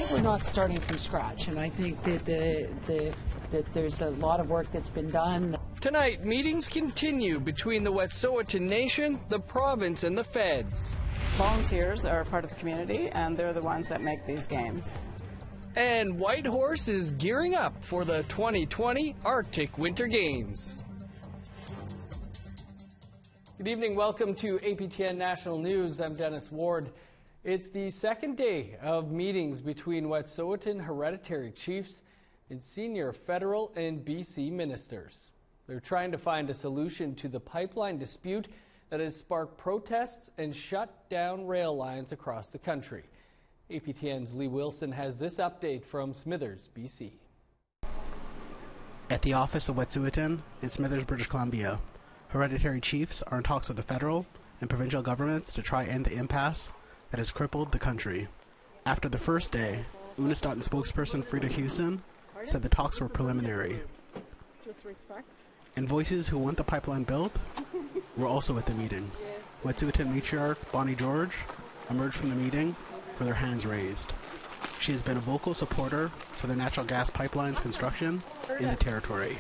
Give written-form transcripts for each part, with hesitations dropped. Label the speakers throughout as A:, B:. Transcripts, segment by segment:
A: think we're not starting from scratch, and I think that that there's a lot of work that's been done.
B: Tonight, meetings continue between the Wetsuweten Nation, the province, and the feds.
C: Volunteers are a part of the community, and they're the ones that make these games.
B: And Whitehorse is gearing up for the 2020 Arctic Winter Games. Good evening, welcome to APTN National News. I'm Dennis Ward. It's the second day of meetings between Wetsuweten hereditary chiefs and senior federal and BC ministers. They're trying to find a solution to the pipeline dispute that has sparked protests and shut down rail lines across the country. APTN's Lee Wilson has this update from Smithers, BC.
D: At the office of Wetsuweten in Smithers, British Columbia, hereditary chiefs are in talks with the federal and provincial governments to try end the impasse that has crippled the country. After the first day, Unistoten spokesperson Frida Houston said the talks were preliminary. And voices who want the pipeline built were also at the meeting. Wetsuweten matriarch Bonnie George emerged from the meeting with her hands raised. She has been a vocal supporter for the natural gas pipeline's construction in the territory.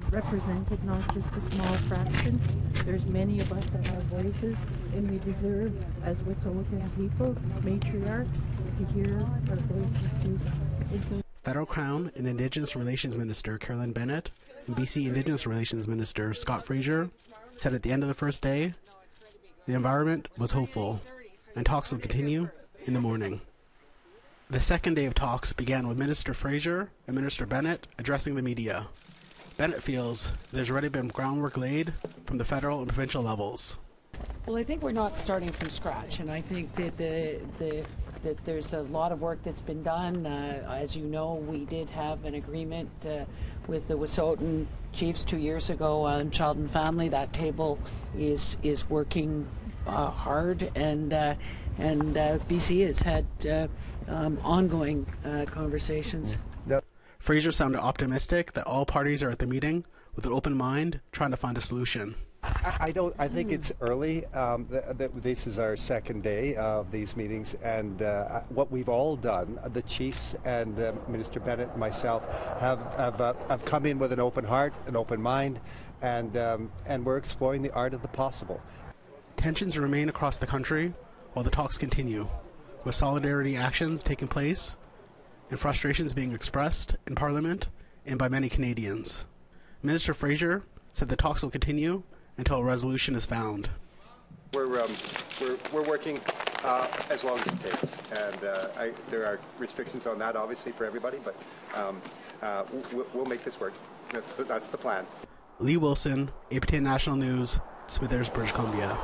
A: Represented not just a small fraction. There's many of us that have voices, and we deserve, as Wet'suwet'en people, matriarchs, to hear our voices too.
D: Federal Crown and Indigenous Relations Minister Carolyn Bennett and BC Indigenous Relations Minister Scott Fraser said at the end of the first day, the environment was hopeful, and talks will continue in the morning. The second day of talks began with Minister Fraser and Minister Bennett addressing the media. Bennett feels there's already been groundwork laid from the federal and provincial levels.
A: Well, I think we're not starting from scratch, and I think that that there's a lot of work that's been done. As you know, we did have an agreement with the Wet'suwet'en chiefs 2 years ago on child and family. That table is working hard, and BC has had ongoing conversations.
D: Fraser sounded optimistic that all parties are at the meeting with an open mind, trying to find a solution.
E: I think it's early. This is our second day of these meetings, and what we've all done, the chiefs and Minister Bennett and myself, have come in with an open heart, an open mind, and we're exploring the art of the possible.
D: Tensions remain across the country while the talks continue, with solidarity actions taking place and frustrations being expressed in Parliament and by many Canadians. Minister Fraser said the talks will continue until a resolution is found.
E: We're working as long as it takes, and there are restrictions on that, obviously, for everybody, but we'll make this work. That's the plan.
D: Lee Wilson, APTN National News, Smithers, British Columbia.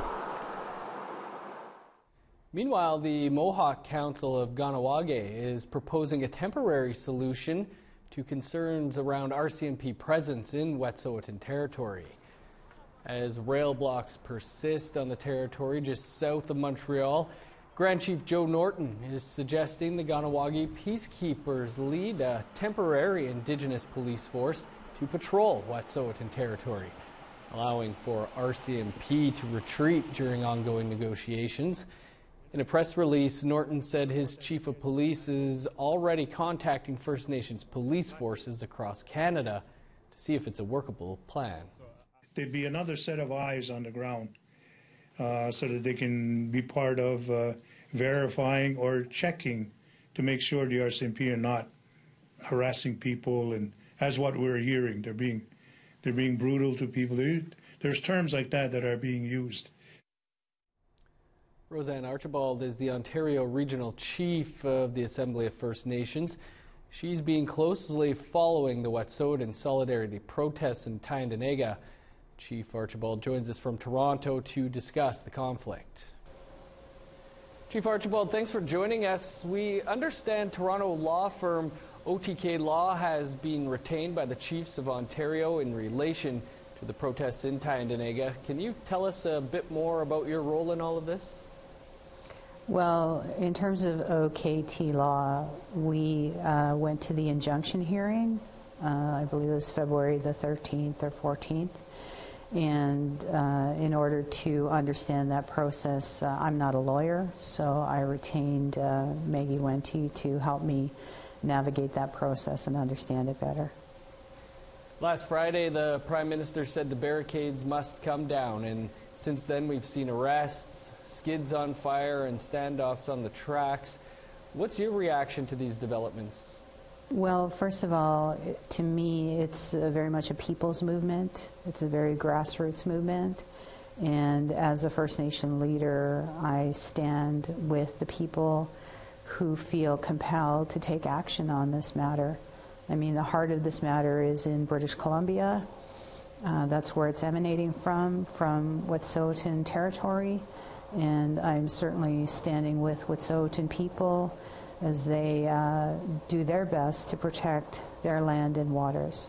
B: Meanwhile, the Mohawk Council of Ganawage is proposing a temporary solution to concerns around RCMP presence in Wet'suwet'en territory. As rail blocks persist on the territory just south of Montreal, Grand Chief Joe Norton is suggesting the Ganawage peacekeepers lead a temporary Indigenous police force to patrol Wet'suwet'en territory, allowing for RCMP to retreat during ongoing negotiations. In a press release, Norton said his chief of police is already contacting First Nations police forces across Canada to see if it's a workable plan.
F: There'd be another set of eyes on the ground so that they can be part of verifying or checking to make sure the RCMP are not harassing people, and as what we're hearing, they're being brutal to people. There's terms like that are being used.
B: Roseanne Archibald is the Ontario Regional Chief of the Assembly of First Nations. She's been closely following the Wet'suwet'en solidarity protests in Tyendinaga. Chief Archibald joins us from Toronto to discuss the conflict. Chief Archibald, thanks for joining us. We understand Toronto law firm OTK Law has been retained by the Chiefs of Ontario in relation to the protests in Tyendinaga. Can you tell us a bit more about your role in all of this?
G: Well, in terms of OKT law, we went to the injunction hearing, I believe it was February the 13th or 14th, And in order to understand that process, I'm not a lawyer, so I retained Maggie Wente to help me navigate that process and understand it better.
B: Last Friday, the Prime Minister said the barricades must come down, and since then we've seen arrests, skids on fire, and standoffs on the tracks. What's your reaction to these developments? Well,
G: first of all, to me, it's very much a people's movement. It's a very grassroots movement. And as a First Nation leader, I stand with the people who feel compelled to take action on this matter. I mean, the heart of this matter is in British Columbia. That's where it's emanating from Wetsuweten territory. And I'm certainly standing with Wet'suwet'en people as they do their best to protect their land and waters.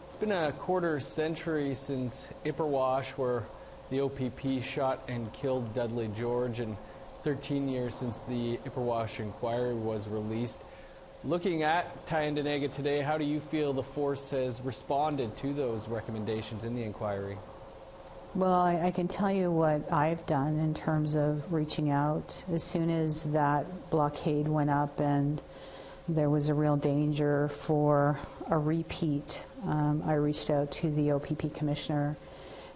B: It's been a quarter century since Ipperwash, where the OPP shot and killed Dudley George, and 13 years since the Ipperwash inquiry was released. Looking at Tyendinaga today, how do you feel the force has responded to those recommendations in the inquiry?
G: Well, I can tell you what I've done in terms of reaching out. As soon as that blockade went up and there was a real danger for a repeat, I reached out to the OPP commissioner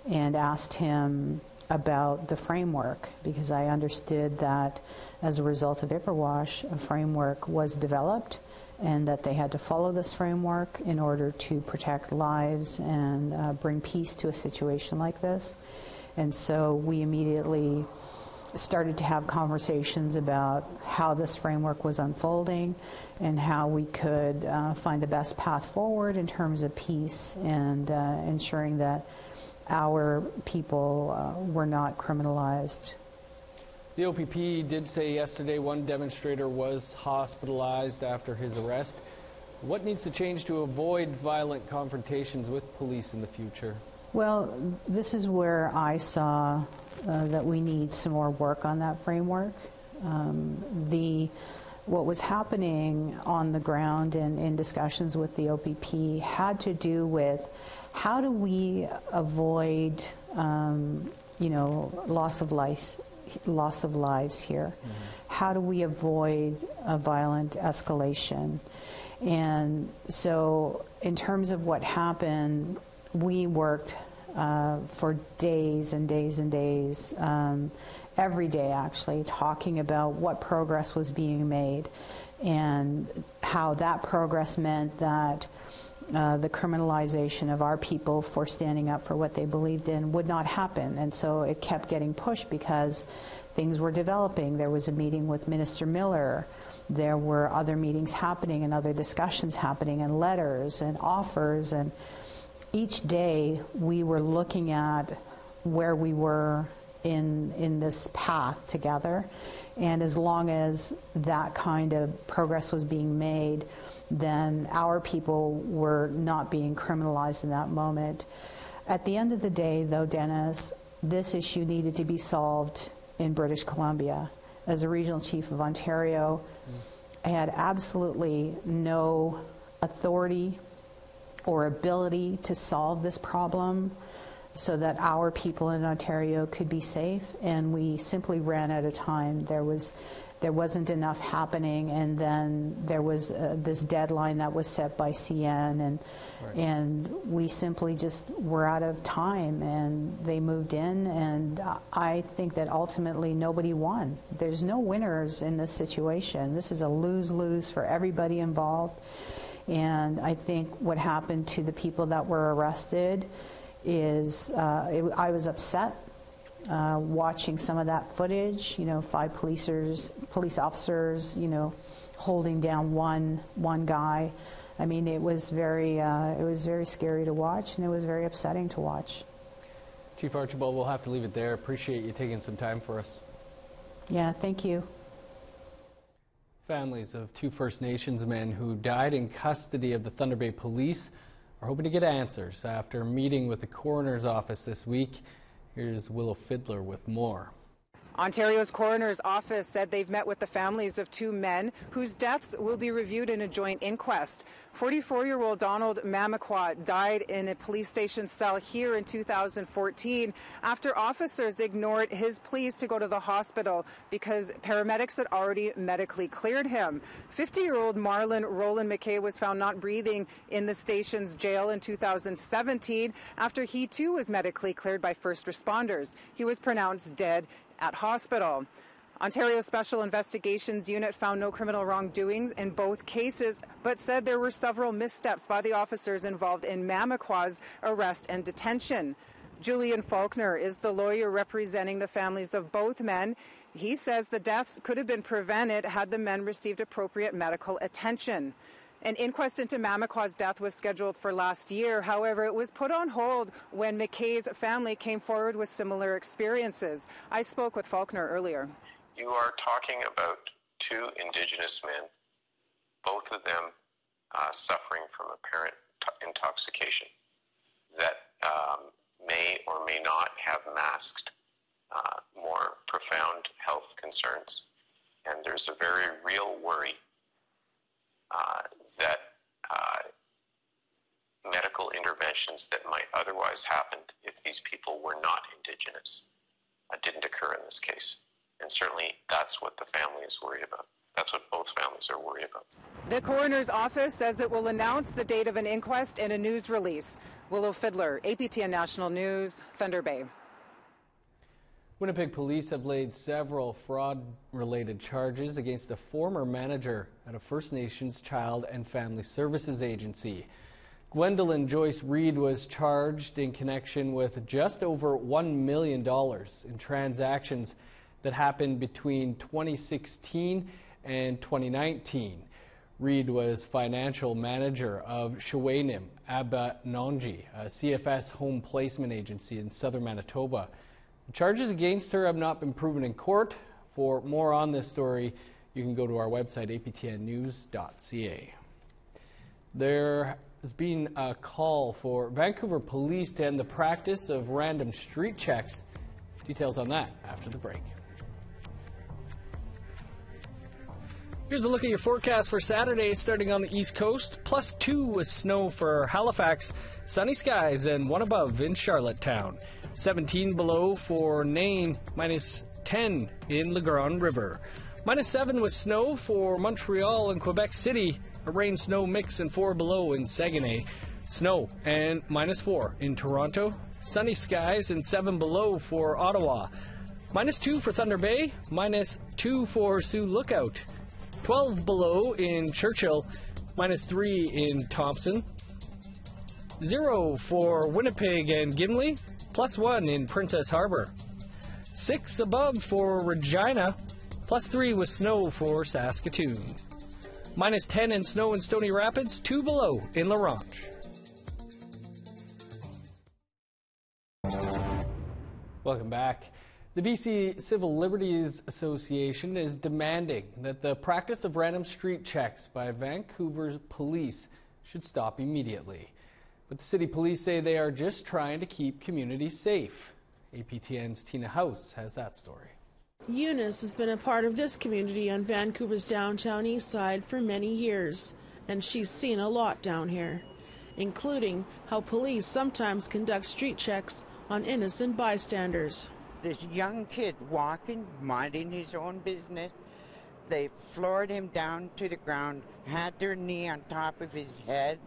G: and asked him about the framework, because I understood that as a result of Ipperwash, a framework was developed and that they had to follow this framework in order to protect lives and bring peace to a situation like this. And so we immediately started to have conversations about how this framework was unfolding and how we could find the best path forward in terms of peace and ensuring that our people were not criminalized.
B: The OPP did say yesterday one demonstrator was hospitalized after his arrest. What needs to change to avoid violent confrontations with police in the future?
G: Well, this is where I saw that we need some more work on that framework. What was happening on the ground and in discussions with the OPP had to do with how do we avoid, loss of lives here? Mm-hmm. How do we avoid a violent escalation? And so in terms of what happened, we worked for days and days and days, every day actually, talking about what progress was being made and how that progress meant that the criminalization of our people for standing up for what they believed in would not happen. And so it kept getting pushed because things were developing. There was a meeting with Minister Miller. There were other meetings happening and other discussions happening and letters and offers. And each day we were looking at where we were in this path together. And as long as that kind of progress was being made, then our people were not being criminalized in that moment. At the end of the day, though, Dennis, this issue needed to be solved in British Columbia. As a regional chief of Ontario, I had absolutely no authority or ability to solve this problem so that our people in Ontario could be safe, and we simply ran out of time. There wasn't enough happening, and then there was this deadline that was set by CN, and we simply just were out of time, and they moved in, and I think that ultimately nobody won. There's no winners in this situation. This is a lose-lose for everybody involved, and I think what happened to the people that were arrested is I was upset watching some of that footage, 5 police officers, holding down one guy. I mean, it was very scary to watch, and it was very upsetting to watch.
B: Chief Archibald, we'll have to leave it there. Appreciate you taking some time for us.
G: Yeah, thank you.
B: Families of 2 First Nations men who died in custody of the Thunder Bay Police are hoping to get answers after meeting with the coroner's office this week. Here's Willow Fiddler with more.
H: Ontario's coroner's office said they've met with the families of 2 men whose deaths will be reviewed in a joint inquest. 44-year-old Donald Mamaqua died in a police station cell here in 2014 after officers ignored his pleas to go to the hospital because paramedics had already medically cleared him. 50-year-old Marlon Roland McKay was found not breathing in the station's jail in 2017 after he too was medically cleared by first responders. He was pronounced dead at hospital. Ontario Special Investigations Unit found no criminal wrongdoings in both cases, but said there were several missteps by the officers involved in Mamaqua's arrest and detention. Julian Faulkner is the lawyer representing the families of both men. He says the deaths could have been prevented had the men received appropriate medical attention. An inquest into Mamaqua's death was scheduled for last year. However, it was put on hold when McKay's family came forward with similar experiences. I spoke with Faulkner earlier.
I: You are talking about two Indigenous men, both of them suffering from apparent intoxication that may or may not have masked more profound health concerns. And there's a very real worry that medical interventions that might otherwise happen if these people were not Indigenous didn't occur in this case. And certainly that's what the family is worried about. That's what both families are worried about.
H: The coroner's office says it will announce the date of an inquest in a news release. Willow Fiddler, APTN National News, Thunder Bay.
B: Winnipeg police have laid several fraud-related charges against a former manager at a First Nations Child and Family Services Agency. Gwendolyn Joyce Reed was charged in connection with just over $1 million in transactions that happened between 2016 and 2019. Reed was financial manager of Wetsuweten Abenongi, a CFS home placement agency in southern Manitoba. The charges against her have not been proven in court. For more on this story, you can go to our website, aptnnews.ca. There has been a call for Vancouver police to end the practice of random street checks. Details on that after the break. Here's a look at your forecast for Saturday, starting on the East Coast. +2 with snow for Halifax, sunny skies and 1 above in Charlottetown. 17 below for Nain, -10 in Le Grand River. -7 with snow for Montreal and Quebec City. A rain-snow mix and 4 below in Saguenay. Snow and -4 in Toronto. Sunny skies and 7 below for Ottawa. -2 for Thunder Bay. -2 for Sioux Lookout. 12 below in Churchill, -3 in Thompson, 0 for Winnipeg and Gimli, +1 in Princess Harbor, 6 above for Regina, +3 with snow for Saskatoon, -10 in snow in Stony Rapids, 2 below in La Ronge. Welcome back. The BC Civil Liberties Association is demanding that the practice of random street checks by Vancouver's police should stop immediately. But the city police say they are just trying to keep communities safe. APTN's Tina House has that story.
J: Eunice has been a part of this community on Vancouver's downtown east side for many years, and she's seen a lot down here, including how police sometimes conduct street checks on innocent bystanders.
K: This young kid walking, minding his own business. They floored him down to the ground, had their knee on top of his head,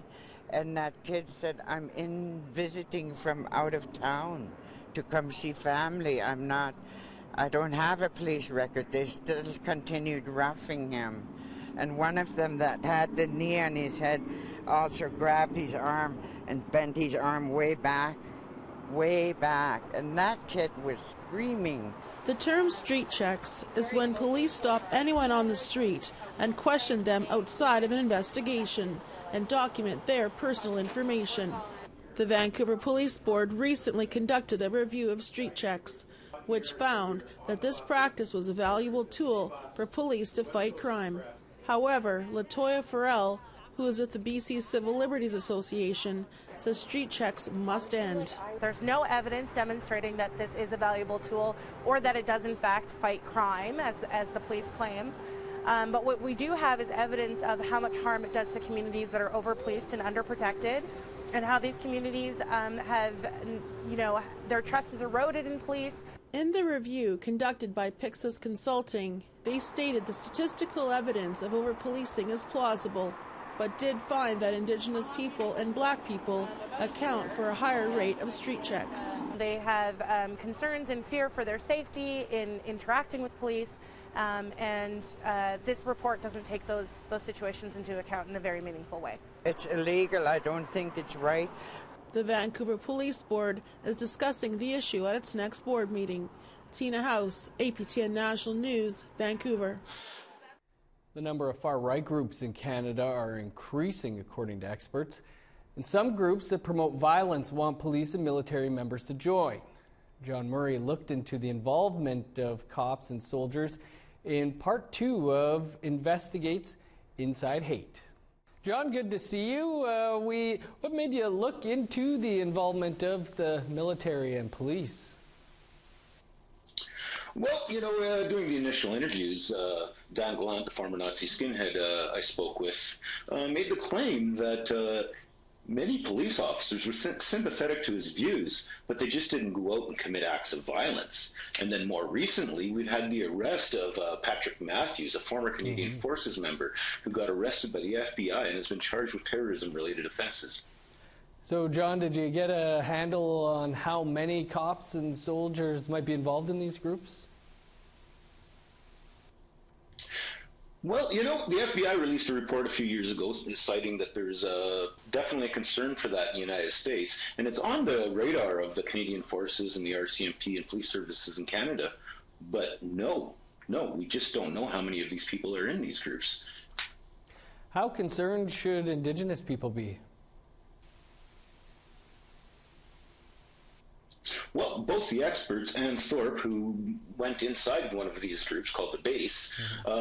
K: and that kid said, I'm visiting from out of town to come see family. I don't have a police record. They still continued roughing him. And one of them that had the knee on his head also grabbed his arm and bent his arm way back, and that kid was screaming.
J: The term street checks is when police stop anyone on the street and question them outside of an investigation and document their personal information. The Vancouver Police Board recently conducted a review of street checks, which found that this practice was a valuable tool for police to fight crime. However, Latoya Farrell, who is with the BC Civil Liberties Association, says street checks must end.
L: There's no evidence demonstrating that this is a valuable tool or that it does in fact fight crime, as the police claim. But what we do have is evidence of how much harm it does to communities that are over-policed and underprotected, and how these communities have, their trust is eroded in police.
J: In the review conducted by Pixis Consulting, they stated the statistical evidence of over-policing is plausible, but did find that Indigenous people and Black people account for a higher rate of street checks.
L: They have concerns and fear for their safety in interacting with police, and this report doesn't take those situations into account in a very meaningful way.
K: It's illegal. I don't think it's right.
J: The Vancouver Police Board is discussing the issue at its next board meeting. Tina House, APTN National News, Vancouver.
B: The number of far-right groups in Canada are increasing, according to experts. And some groups that promote violence want police and military members to join. John Murray looked into the involvement of cops and soldiers in part 2 of Investigates Inside Hate. John, good to see you. What made you look into the involvement of the military and police?
M: Well, during the initial interviews, Dan Gallant, the former Nazi skinhead I spoke with, made the claim that many police officers were sympathetic to his views, but they just didn't go out and commit acts of violence. And then more recently, we've had the arrest of Patrick Matthews, a former Canadian Forces member, who got arrested by the FBI and has been charged with terrorism-related offenses.
B: So, John, did you get a handle on how many cops and soldiers might be involved in these groups?
M: Well, the FBI released a report a few years ago citing that there's definitely a concern for that in the United States, and it's on the radar of the Canadian Forces and the RCMP and police services in Canada. But no, we just don't know how many of these people are in these groups.
B: How concerned should Indigenous people be?
M: Well, both the experts and Thorpe, who went inside one of these groups called the Base,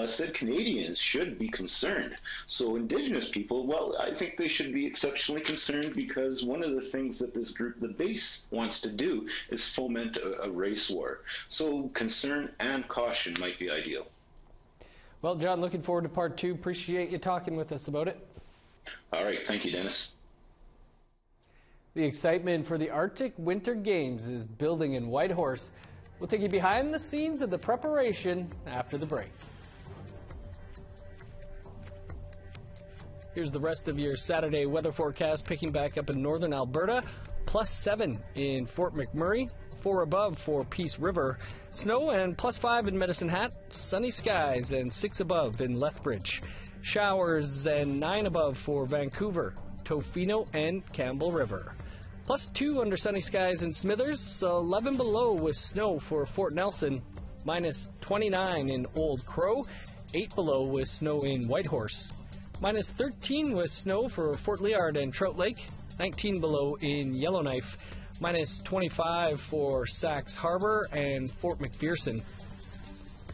M: said Canadians should be concerned. So Indigenous people, well, I think they should be exceptionally concerned, because one of the things that this group, the Base, wants to do is foment a race war. So concern and caution might be ideal.
B: Well, John, looking forward to part 2. Appreciate you talking with us about it.
M: All right. Thank you, Dennis.
B: The excitement for the Arctic Winter Games is building in Whitehorse. We'll take you behind the scenes of the preparation after the break. Here's the rest of your Saturday weather forecast, picking back up in northern Alberta. +7 in Fort McMurray, 4 above for Peace River. Snow and +5 in Medicine Hat. Sunny skies and 6 above in Lethbridge. Showers and 9 above for Vancouver, Tofino and Campbell River. +2 under sunny skies in Smithers, 11 below with snow for Fort Nelson, -29 in Old Crow, 8 below with snow in Whitehorse, -13 with snow for Fort Liard and Trout Lake, 19 below in Yellowknife, -25 for Sax Harbor and Fort McPherson,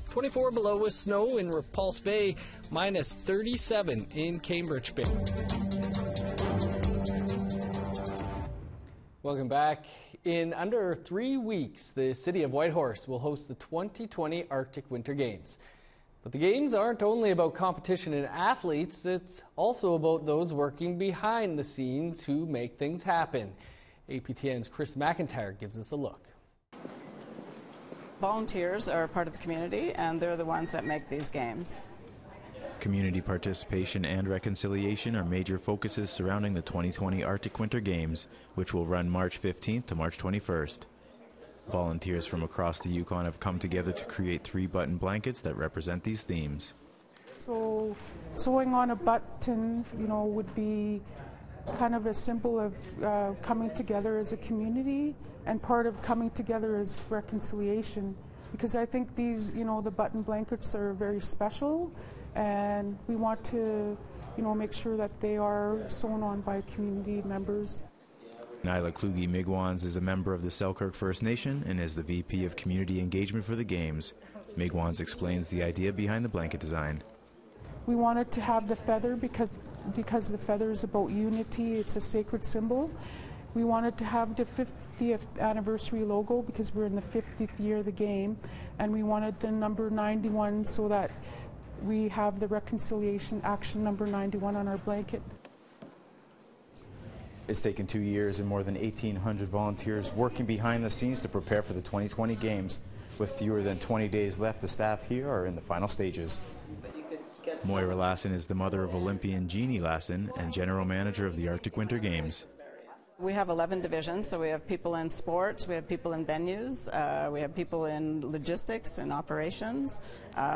B: 24 below with snow in Repulse Bay, -37 in Cambridge Bay. Welcome back. In under 3 weeks, the city of Whitehorse will host the 2020 Arctic Winter Games. But the Games aren't only about competition and athletes, it's also about those working behind the scenes who make things happen. APTN's Chris McIntyre gives us a look.
C: Volunteers are part of the community, and they're the ones that make these games.
N: Community participation and reconciliation are major focuses surrounding the 2020 Arctic Winter Games, which will run March 15th to March 21st. Volunteers from across the Yukon have come together to create 3 button blankets that represent these themes.
O: So sewing on a button, would be kind of a symbol of coming together as a community, and part of coming together is reconciliation, because I think these, the button blankets are very special. And we want to, make sure that they are sewn on by community members.
N: Nyla Kluge-Migwans is a member of the Selkirk First Nation and is the VP of Community Engagement for the Games. Migwans explains the idea behind the blanket design.
O: We wanted to have the feather because the feather is about unity. It's a sacred symbol. We wanted to have the 50th anniversary logo because we're in the 50th year of the game, and we wanted the number 91 so that we have the reconciliation action number 91 on our blanket.
N: It's taken 2 years and more than 1,800 volunteers working behind the scenes to prepare for the 2020 games. With fewer than 20 days left, the staff here are in the final stages. Moira Lassen is the mother of Olympian Jeannie Lassen and general manager of the Arctic Winter Games.
C: We have 11 divisions, so we have people in sports, we have people in venues, we have people in logistics and operations,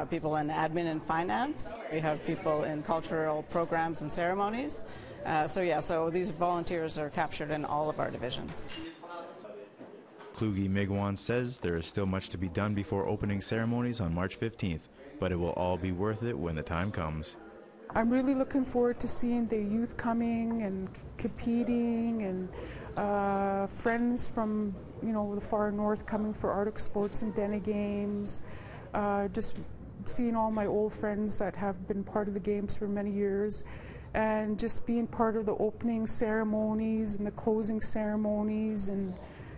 C: people in admin and finance, we have people in cultural programs and ceremonies. So these volunteers are captured in all of our divisions.
N: Kluge Migwan says there is still much to be done before opening ceremonies on March 15th, but it will all be worth it when the time comes.
O: I'm really looking forward to seeing the youth coming and competing, and friends from the far north coming for Arctic Sports and Dene Games. Just seeing all my old friends that have been part of the games for many years, and just being part of the opening ceremonies and the closing ceremonies. And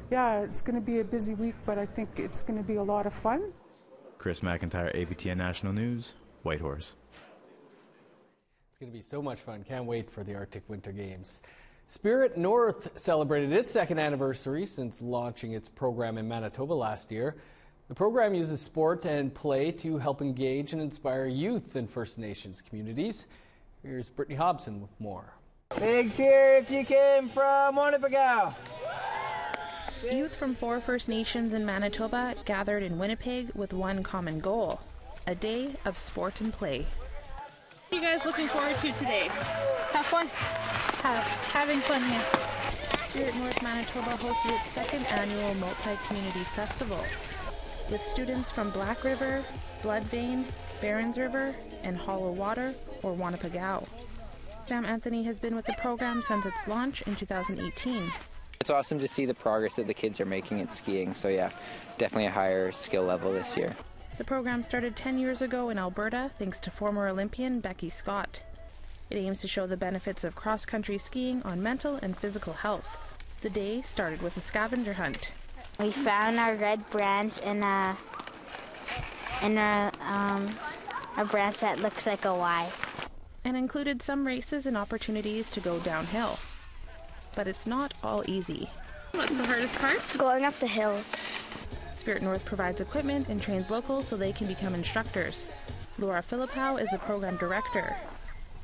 O: yeah, it's going to be a busy week, but I think it's going to be a lot of fun.
N: Chris McIntyre, APTN National News, Whitehorse.
B: It's going to be so much fun. Can't wait for the Arctic Winter Games. Spirit North celebrated its second anniversary since launching its program in Manitoba last year. The program uses sport and play to help engage and inspire youth in First Nations communities. Here's Brittany Hobson with more.
P: Big cheer if you came from Winnipeg.
Q: Youth from 4 First Nations in Manitoba gathered in Winnipeg with one common goal: a day of sport and play.
R: What are you guys looking forward to today?
Q: Have fun. Having fun here. Spirit North Manitoba hosted its second annual multi-community festival with students from Black River, Bloodvein, Barons River, and Hollow Water, or Wanapagao. Sam Anthony has been with the program since its launch in 2018.
S: It's awesome to see the progress that the kids are making in skiing, so yeah, definitely a higher skill level this year.
Q: The program started 10 years ago in Alberta thanks to former Olympian Becky Scott. It aims to show the benefits of cross-country skiing on mental and physical health. The day started with a scavenger hunt.
T: We found our red branch in a branch that looks like a Y.
Q: And included some races and opportunities to go downhill. But it's not all easy.
R: What's the hardest part?
T: Going up the hills.
Q: Spirit North provides equipment and trains locals so they can become instructors. Laura Philippou is the program director.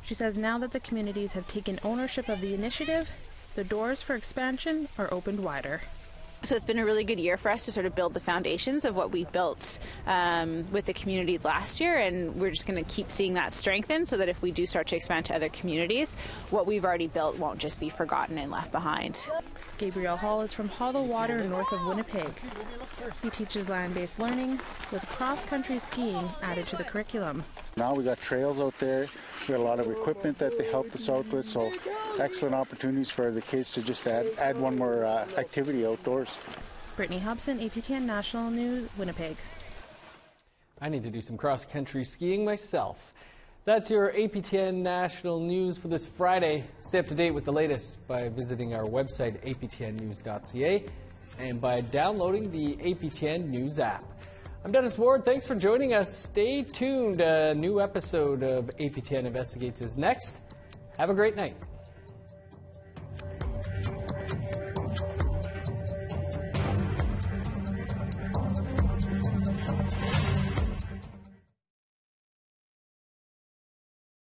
Q: She says now that the communities have taken ownership of the initiative, the doors for expansion are opened wider.
U: So it's been a really good year for us to sort of build the foundations of what we built with the communities last year, and we're just going to keep seeing that strengthen so that if we do start to expand to other communities, what we've already built won't just be forgotten and left behind.
Q: Gabriel Hall is from Hollow Water north of Winnipeg. He teaches land-based learning with cross-country skiing added to the curriculum.
V: Now we got trails out there, we got a lot of equipment that they helped us out with, so excellent opportunities for the kids to just add one more activity outdoors.
Q: Brittany Hobson, APTN National News, Winnipeg.
B: I need to do some cross-country skiing myself. That's your APTN National News for this Friday. Stay up to date with the latest by visiting our website, aptnnews.ca, and by downloading the APTN News app. I'm Dennis Ward. Thanks for joining us. Stay tuned. A new episode of APTN Investigates is next. Have a great night.